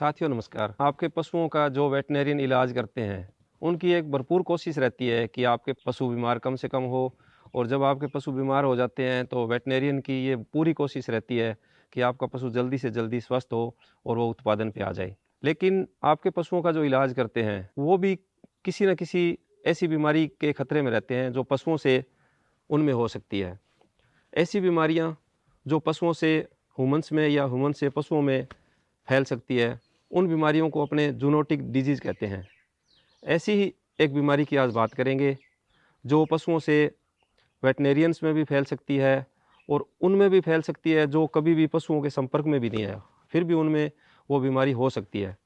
साथियों नमस्कार। आपके पशुओं का जो वेटरनरियन इलाज करते हैं, उनकी एक भरपूर कोशिश रहती है कि आपके पशु बीमार कम से कम हो। और जब आपके पशु बीमार हो जाते हैं तो वेटरनरियन की ये पूरी कोशिश रहती है कि आपका पशु जल्दी से जल्दी स्वस्थ हो और वो उत्पादन पे आ जाए। लेकिन आपके पशुओं का जो इलाज करते हैं वो भी किसी न किसी ऐसी बीमारी के खतरे में रहते हैं जो पशुओं से उनमें हो सकती है। ऐसी बीमारियां जो पशुओं से ह्यूमन्स में या ह्यूमन से पशुओं में फैल सकती है, उन बीमारियों को अपने जूनोटिक डिजीज़ कहते हैं। ऐसी ही एक बीमारी की आज बात करेंगे जो पशुओं से वेटरनरियंस में भी फैल सकती है और उनमें भी फैल सकती है जो कभी भी पशुओं के संपर्क में भी नहीं आया, फिर भी उनमें वो बीमारी हो सकती है।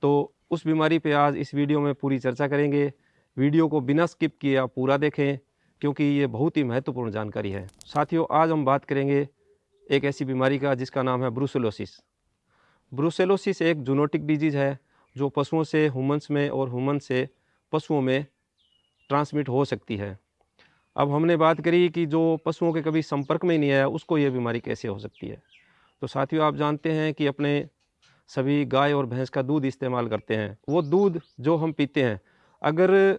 तो उस बीमारी पे आज इस वीडियो में पूरी चर्चा करेंगे। वीडियो को बिना स्किप किए आप पूरा देखें क्योंकि ये बहुत ही महत्वपूर्ण जानकारी है। साथियों, आज हम बात करेंगे एक ऐसी बीमारी का जिसका नाम है ब्रुसेलोसिस। ब्रुसेलोसिस एक जूनोटिक डिजीज़ है जो पशुओं से ह्यूमन्स में और ह्यूमन से पशुओं में ट्रांसमिट हो सकती है। अब हमने बात करी कि जो पशुओं के कभी संपर्क में ही नहीं आया उसको ये बीमारी कैसे हो सकती है। तो साथियों, आप जानते हैं कि अपने सभी गाय और भैंस का दूध इस्तेमाल करते हैं। वो दूध जो हम पीते हैं, अगर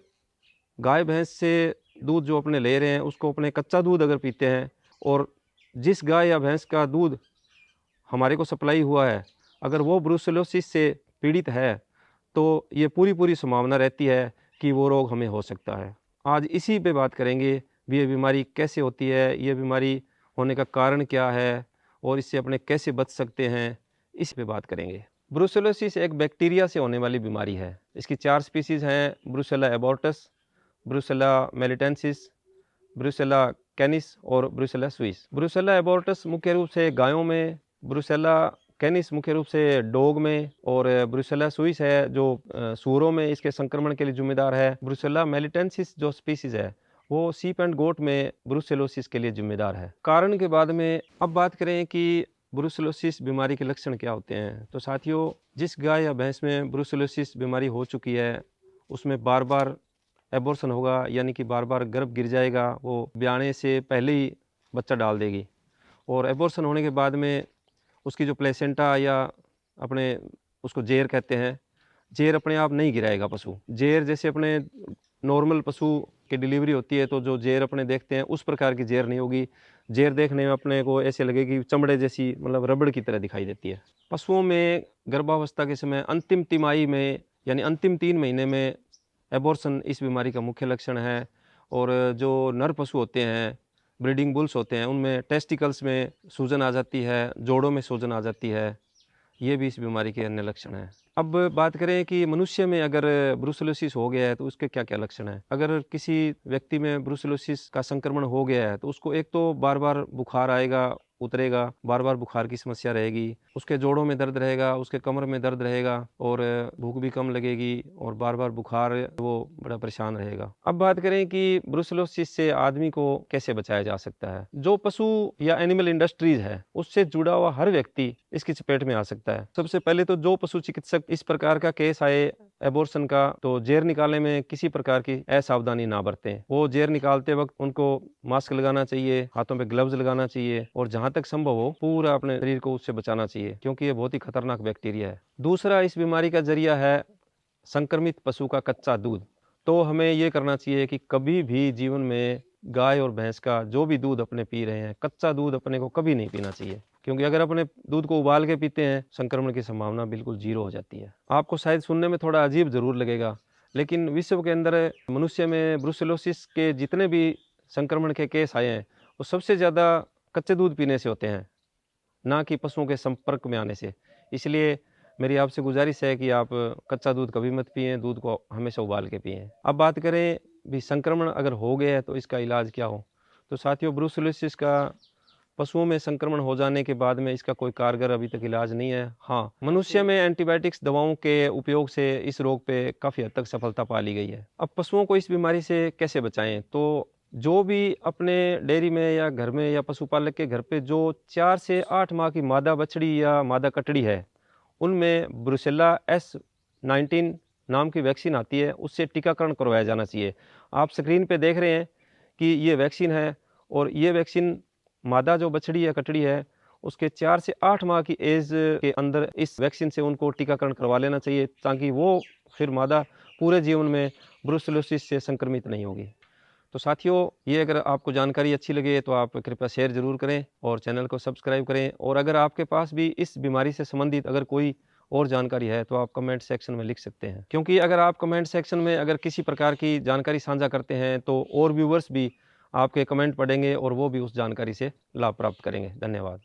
गाय भैंस से दूध जो अपने ले रहे हैं उसको अपने कच्चा दूध अगर पीते हैं और जिस गाय या भैंस का दूध हमारे को सप्लाई हुआ है अगर वो ब्रुसेलोसिस से पीड़ित है तो ये पूरी संभावना रहती है कि वो रोग हमें हो सकता है। आज इसी पे बात करेंगे भी ये बीमारी कैसे होती है, ये बीमारी होने का कारण क्या है और इससे अपने कैसे बच सकते हैं, इस पे बात करेंगे। ब्रुसेलोसिस एक बैक्टीरिया से होने वाली बीमारी है। इसकी 4 स्पीसीज़ हैं: ब्रुसेला एबॉर्टस, ब्रुसेला मेलिटेंसिस, ब्रुसेला कैनिस और ब्रुसेला स्विस। ब्रुसेला एबॉर्टस मुख्य रूप से गायों में, ब्रुसेला कैनिस मुख्य रूप से डॉग में और ब्रुसेला स्विस है जो सूअरों में इसके संक्रमण के लिए जिम्मेदार है। ब्रुसेला मेलिटेंसिस जो स्पीसीज है वो सीप एंड गोट में ब्रुसेलोसिस के लिए जिम्मेदार है। कारण के बाद में अब बात करें कि ब्रुसेलोसिस बीमारी के लक्षण क्या होते हैं। तो साथियों, जिस गाय या भैंस में ब्रुसेलोसिस बीमारी हो चुकी है उसमें बार बार एबॉर्शन होगा, यानी कि बार बार गर्भ गिर जाएगा, वो ब्याने से पहले ही बच्चा डाल देगी। और एबॉर्शन होने के बाद में उसकी जो प्लेसेंटा या अपने उसको जेर कहते हैं, जेर अपने आप नहीं गिराएगा पशु। जेर जैसे अपने नॉर्मल पशु की डिलीवरी होती है तो जो जेर अपने देखते हैं उस प्रकार की जेर नहीं होगी। जेर देखने में अपने को ऐसे लगेगी चमड़े जैसी, मतलब रबड़ की तरह दिखाई देती है। पशुओं में गर्भावस्था के समय अंतिम तिमाही में यानी अंतिम 3 महीने में एबॉर्शन इस बीमारी का मुख्य लक्षण है। और जो नर पशु होते हैं, ब्रीडिंग बुल्स होते हैं, उनमें टेस्टिकल्स में सूजन आ जाती है, जोड़ों में सूजन आ जाती है। ये भी इस बीमारी के अन्य लक्षण हैं। अब बात करें कि मनुष्य में अगर ब्रुसेलोसिस हो गया है तो उसके क्या क्या लक्षण हैं। अगर किसी व्यक्ति में ब्रुसेलोसिस का संक्रमण हो गया है तो उसको एक तो बार बार बुखार आएगा, उतरेगा, बार बार बुखार की समस्या रहेगी, उसके जोड़ों में दर्द रहेगा, उसके कमर में दर्द रहेगा और भूख भी कम लगेगी और बार बार बुखार, वो बड़ा परेशान रहेगा। अब बात करें कि ब्रुसेलोसिस से आदमी को कैसे बचाया जा सकता है। जो पशु या एनिमल इंडस्ट्रीज है उससे जुड़ा हुआ हर व्यक्ति इसकी चपेट में आ सकता है। सबसे पहले तो जो पशु चिकित्सक इस प्रकार का केस आए एबॉर्शन का तो जेर निकालने में किसी प्रकार की असावधानी ना बरतें। वो जेर निकालते वक्त उनको मास्क लगाना चाहिए, हाथों पे ग्लव्स लगाना चाहिए और जहां तक संभव हो पूरा अपने शरीर को उससे बचाना चाहिए क्योंकि ये बहुत ही खतरनाक बैक्टीरिया है। दूसरा इस बीमारी का जरिया है संक्रमित पशु का कच्चा दूध। तो हमें ये करना चाहिए कि कभी भी जीवन में गाय और भैंस का जो भी दूध अपने पी रहे हैं, कच्चा दूध अपने को कभी नहीं पीना चाहिए क्योंकि अगर अपने दूध को उबाल के पीते हैं संक्रमण की संभावना बिल्कुल 0 हो जाती है। आपको शायद सुनने में थोड़ा अजीब जरूर लगेगा, लेकिन विश्व के अंदर मनुष्य में ब्रुसेलोसिस के जितने भी संक्रमण के केस आए हैं वो सबसे ज़्यादा कच्चे दूध पीने से होते हैं, ना कि पशुओं के संपर्क में आने से। इसलिए मेरी आपसे गुजारिश है कि आप कच्चा दूध कभी मत पिएं, दूध को हमेशा उबाल के पिएं। अब बात करें भी संक्रमण अगर हो गया है तो इसका इलाज क्या हो। तो साथियों, ब्रुसेलोसिस का पशुओं में संक्रमण हो जाने के बाद में इसका कोई कारगर अभी तक इलाज नहीं है। हाँ, मनुष्य में एंटीबायोटिक्स दवाओं के उपयोग से इस रोग पे काफ़ी हद तक सफलता पा ली गई है। अब पशुओं को इस बीमारी से कैसे बचाएं। तो जो भी अपने डेयरी में या घर में या पशुपालक के घर पे जो 4 से 8 माह की मादा बछड़ी या मादा कटड़ी है उनमें ब्रुसेला S19 नाम की वैक्सीन आती है, उससे टीकाकरण करवाया जाना चाहिए। आप स्क्रीन पे देख रहे हैं कि ये वैक्सीन है और ये वैक्सीन मादा जो बछड़ी या कटड़ी है उसके 4 से 8 माह की एज के अंदर इस वैक्सीन से उनको टीकाकरण करवा लेना चाहिए, ताकि वो फिर मादा पूरे जीवन में ब्रुसेलोसिस से संक्रमित नहीं होगी। तो साथियों, ये अगर आपको जानकारी अच्छी लगे तो आप कृपया शेयर ज़रूर करें और चैनल को सब्सक्राइब करें। और अगर आपके पास भी इस बीमारी से संबंधित अगर कोई और जानकारी है तो आप कमेंट सेक्शन में लिख सकते हैं, क्योंकि अगर आप कमेंट सेक्शन में अगर किसी प्रकार की जानकारी साझा करते हैं तो और व्यूवर्स भी आपके कमेंट पढ़ेंगे और वो भी उस जानकारी से लाभ प्राप्त करेंगे। धन्यवाद।